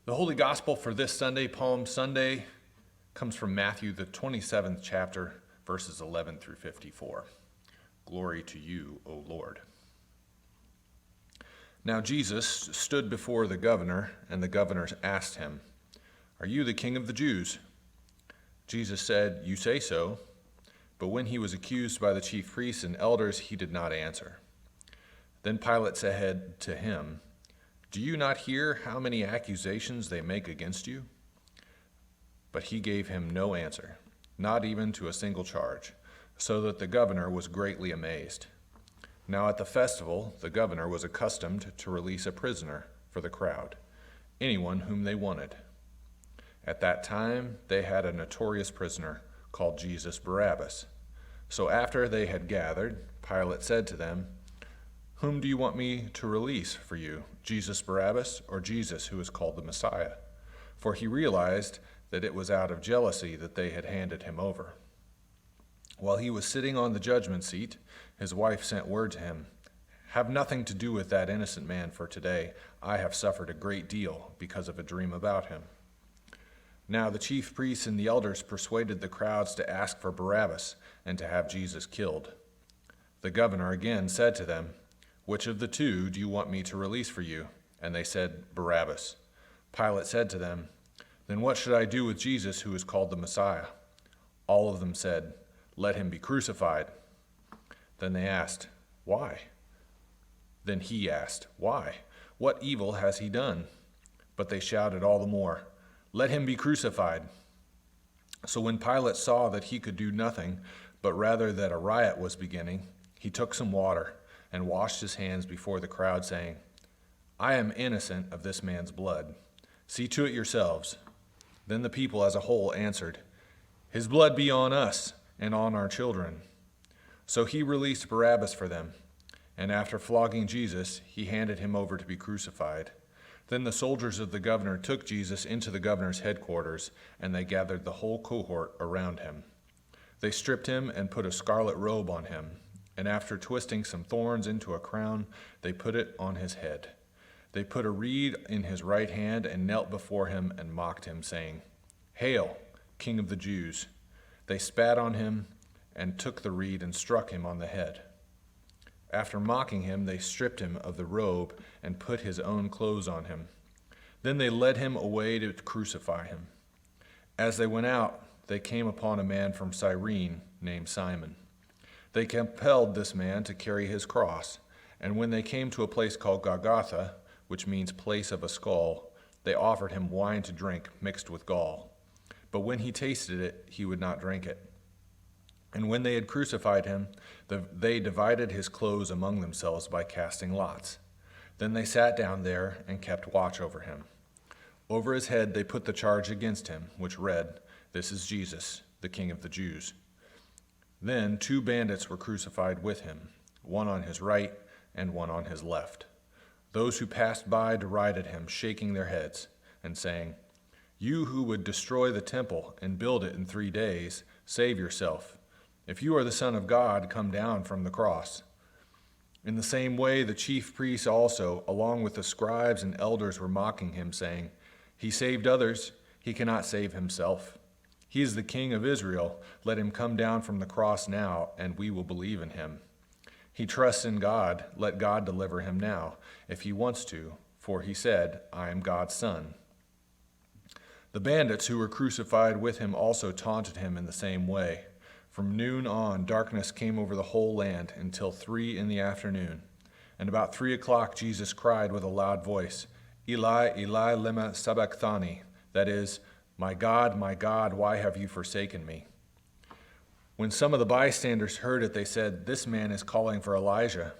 The Holy Gospel for this Sunday, Palm Sunday, comes from Matthew, the 27th chapter, verses 11 through 54. Glory to you, O Lord. Now Jesus stood before the governor, and the governor asked him, "Are you the king of the Jews?" Jesus said, "You say so." But when he was accused by the chief priests and elders, he did not answer. Then Pilate said to him, "Do you not hear how many accusations they make against you?" But he gave him no answer, not even to a single charge, so that the governor was greatly amazed. Now at the festival, the governor was accustomed to release a prisoner for the crowd, anyone whom they wanted. At that time, they had a notorious prisoner called Jesus Barabbas. So after they had gathered, Pilate said to them, "Whom do you want me to release for you, Jesus Barabbas or Jesus who is called the Messiah?" For he realized that it was out of jealousy that they had handed him over. While he was sitting on the judgment seat, his wife sent word to him, "Have nothing to do with that innocent man, for today I have suffered a great deal because of a dream about him." Now the chief priests and the elders persuaded the crowds to ask for Barabbas and to have Jesus killed. The governor again said to them, "Which of the two do you want me to release for you?" And they said, "Barabbas." Pilate said to them, "Then what should I do with Jesus who is called the Messiah?" All of them said, "Let him be crucified." Then they asked, "Why?" Then he asked, "Why? What evil has he done?" But they shouted all the more, "Let him be crucified." So when Pilate saw that he could do nothing, but rather that a riot was beginning, he took some water and washed his hands before the crowd, saying, "I am innocent of this man's blood. See to it yourselves." Then the people as a whole answered, "His blood be on us and on our children." So he released Barabbas for them, and after flogging Jesus, he handed him over to be crucified. Then the soldiers of the governor took Jesus into the governor's headquarters, and they gathered the whole cohort around him. They stripped him and put a scarlet robe on him, and after twisting some thorns into a crown, they put it on his head. They put a reed in his right hand and knelt before him and mocked him, saying, "Hail, King of the Jews!" They spat on him and took the reed and struck him on the head. After mocking him, they stripped him of the robe and put his own clothes on him. Then they led him away to crucify him. As they went out, they came upon a man from Cyrene named Simon. They compelled this man to carry his cross, and when they came to a place called Golgotha, which means place of a skull, they offered him wine to drink mixed with gall. But when he tasted it, he would not drink it. And when they had crucified him, they divided his clothes among themselves by casting lots. Then they sat down there and kept watch over him. Over his head they put the charge against him, which read, "This is Jesus, the King of the Jews." Then 2 bandits were crucified with him, one on his right and one on his left. Those who passed by derided him, shaking their heads and saying, "You who would destroy the temple and build it in 3 days, save yourself. If you are the Son of God, come down from the cross." In the same way, the chief priests also, along with the scribes and elders, were mocking him, saying, "He saved others, he cannot save himself. He is the King of Israel. Let him come down from the cross now, and we will believe in him. He trusts in God. Let God deliver him now, if he wants to, for he said, 'I am God's son.'" The bandits who were crucified with him also taunted him in the same way. From noon on, darkness came over the whole land until 3 in the afternoon. And about 3 o'clock, Jesus cried with a loud voice, "Eli, Eli, lema sabachthani," that is, my God, why have you forsaken me?" When some of the bystanders heard it, they said, "This man is calling for Elijah."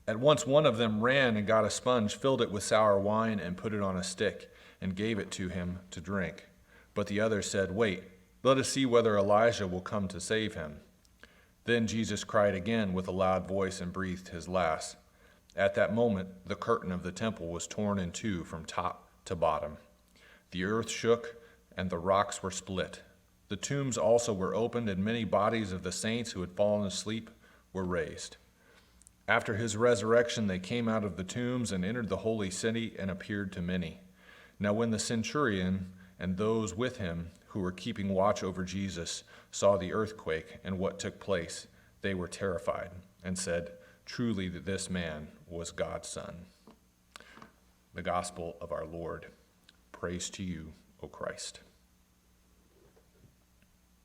At once one of them ran and got a sponge, filled it with sour wine, and put it on a stick, and gave it to him to drink. But the others said, "Wait, let us see whether Elijah will come to save him." Then Jesus cried again with a loud voice and breathed his last. At that moment, the curtain of the temple was torn in two from top to bottom. The earth shook, and the rocks were split. The tombs also were opened, and many bodies of the saints who had fallen asleep were raised. After his resurrection, they came out of the tombs and entered the holy city and appeared to many. Now when the centurion and those with him who were keeping watch over Jesus saw the earthquake and what took place, they were terrified and said, "Truly that this man was God's Son." The gospel of our Lord. Praise to you, O Christ.